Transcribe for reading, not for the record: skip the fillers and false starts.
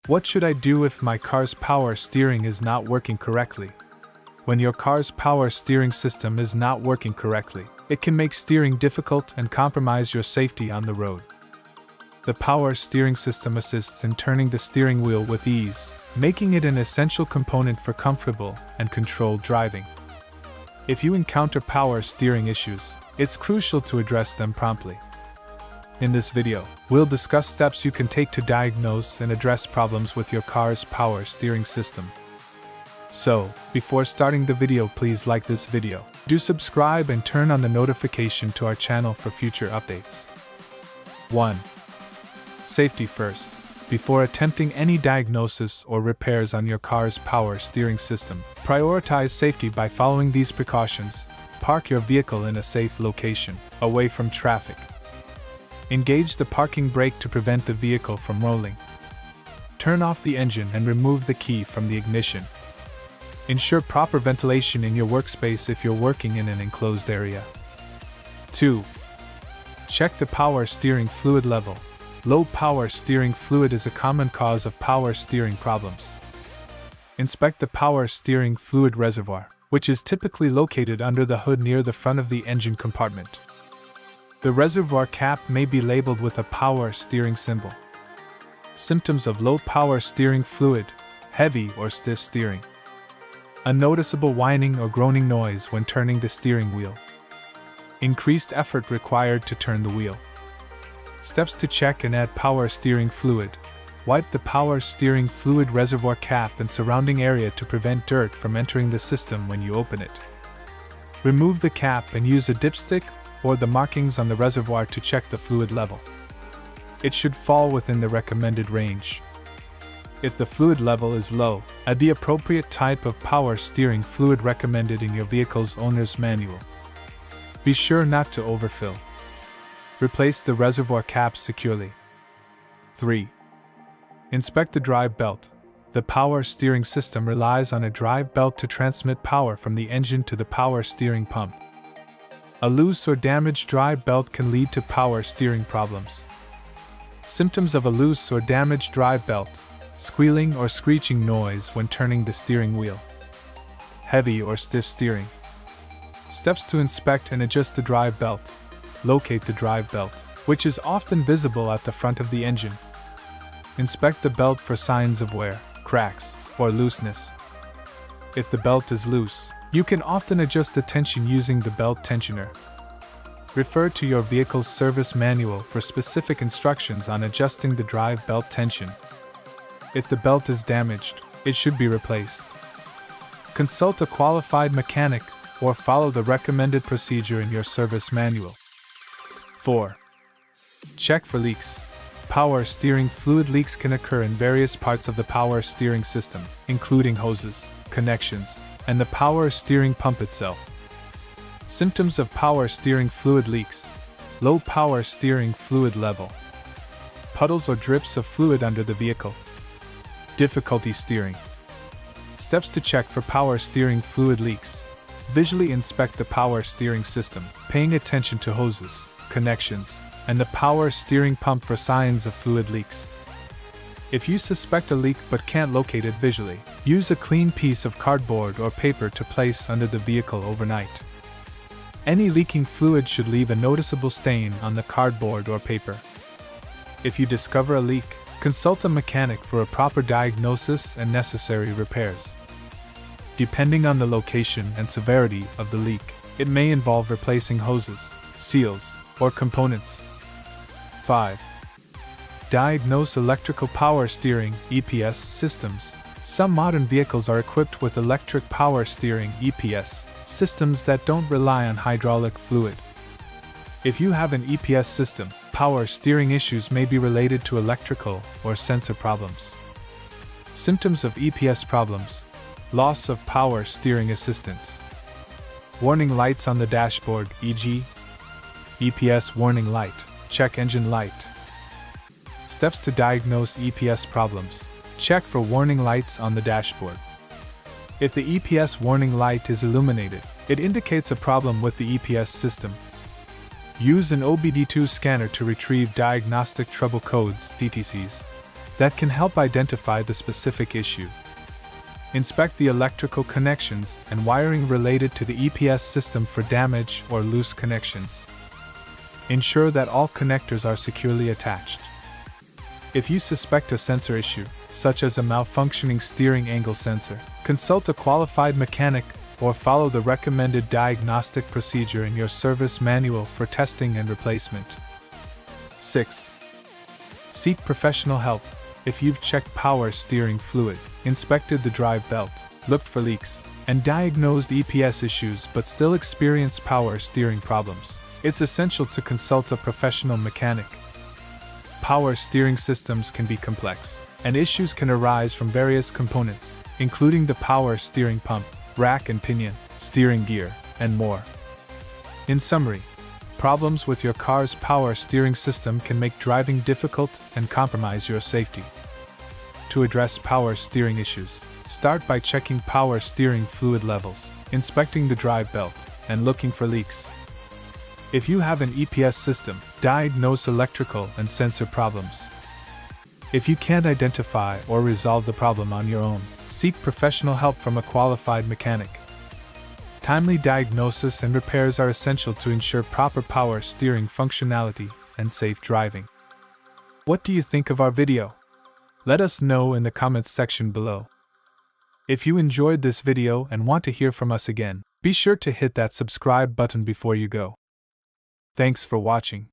What should I do if my car's power steering is not working correctly? When your car's power steering system is not working correctly, it can make steering difficult and compromise your safety on the road. The power steering system assists in turning the steering wheel with ease, making it an essential component for comfortable and controlled driving. If you encounter power steering issues, it's crucial to address them promptly. In this video, we'll discuss steps you can take to diagnose and address problems with your car's power steering system. So, before starting the video, please like this video, do subscribe and turn on the notification to our channel for future updates. 1. Safety first. Before attempting any diagnosis or repairs on your car's power steering system, prioritize safety by following these precautions. Park your vehicle in a safe location, away from traffic. Engage the parking brake to prevent the vehicle from rolling. Turn off the engine and remove the key from the ignition. Ensure proper ventilation in your workspace if you're working in an enclosed area. 2. Check the power steering fluid level. Low power steering fluid is a common cause of power steering problems. Inspect the power steering fluid reservoir, which is typically located under the hood near the front of the engine compartment. The reservoir cap may be labeled with a power steering symbol. Symptoms of low power steering fluid: heavy or stiff steering. A noticeable whining or groaning noise when turning the steering wheel. Increased effort required to turn the wheel. Steps to check and add power steering fluid. Wipe the power steering fluid reservoir cap and surrounding area to prevent dirt from entering the system when you open it. Remove the cap and use a dipstick or the markings on the reservoir to check the fluid level. It should fall within the recommended range. If the fluid level is low, add the appropriate type of power steering fluid recommended in your vehicle's owner's manual. Be sure not to overfill. Replace the reservoir cap securely. 3. Inspect the drive belt. The power steering system relies on a drive belt to transmit power from the engine to the power steering pump. A loose or damaged drive belt can lead to power steering problems. Symptoms of a loose or damaged drive belt: squealing or screeching noise when turning the steering wheel. Heavy or stiff steering. Steps to inspect and adjust the drive belt. Locate the drive belt, which is often visible at the front of the engine. Inspect the belt for signs of wear, cracks, or looseness. If the belt is loose, you can often adjust the tension using the belt tensioner. Refer to your vehicle's service manual for specific instructions on adjusting the drive belt tension. If the belt is damaged, it should be replaced. Consult a qualified mechanic or follow the recommended procedure in your service manual. 4. Check for leaks. Power steering fluid leaks can occur in various parts of the power steering system, including hoses, connections, and the power steering pump itself. Symptoms of power steering fluid leaks: low power steering fluid level. Puddles or drips of fluid under the vehicle. Difficulty steering. Steps to check for power steering fluid leaks: visually inspect the power steering system, paying attention to hoses, connections, and the power steering pump for signs of fluid leaks. If you suspect a leak but can't locate it visually, use a clean piece of cardboard or paper to place under the vehicle overnight. Any leaking fluid should leave a noticeable stain on the cardboard or paper. If you discover a leak, consult a mechanic for a proper diagnosis and necessary repairs. Depending on the location and severity of the leak, it may involve replacing hoses, seals, or components. 5. Diagnose electrical power steering (EPS) systems. Some modern vehicles are equipped with electric power steering (EPS) systems that don't rely on hydraulic fluid. If you have an EPS system, power steering issues may be related to electrical or sensor problems. Symptoms of EPS problems: loss of power steering assistance. Warning lights on the dashboard, e.g. EPS warning light, check engine light. Steps to diagnose EPS problems: check for warning lights on the dashboard. If the EPS warning light is illuminated, it indicates a problem with the EPS system. Use an OBD2 scanner to retrieve diagnostic trouble codes (DTCs). that can help identify the specific issue. Inspect the electrical connections and wiring related to the EPS system for damage or loose connections. Ensure that all connectors are securely attached. If you suspect a sensor issue, such as a malfunctioning steering angle sensor, consult a qualified mechanic or follow the recommended diagnostic procedure in your service manual for testing and replacement. 6. Seek professional help. If you've checked power steering fluid, inspected the drive belt, looked for leaks, and diagnosed EPS issues but still experience power steering problems, it's essential to consult a professional mechanic. Power steering systems can be complex, and issues can arise from various components, including the power steering pump, rack and pinion, steering gear, and more. In summary, problems with your car's power steering system can make driving difficult and compromise your safety. To address power steering issues, start by checking power steering fluid levels, inspecting the drive belt, and looking for leaks. If you have an EPS system, diagnose electrical and sensor problems. If you can't identify or resolve the problem on your own, seek professional help from a qualified mechanic. Timely diagnosis and repairs are essential to ensure proper power steering functionality and safe driving. What do you think of our video? Let us know in the comments section below. If you enjoyed this video and want to hear from us again, be sure to hit that subscribe button before you go. Thanks for watching.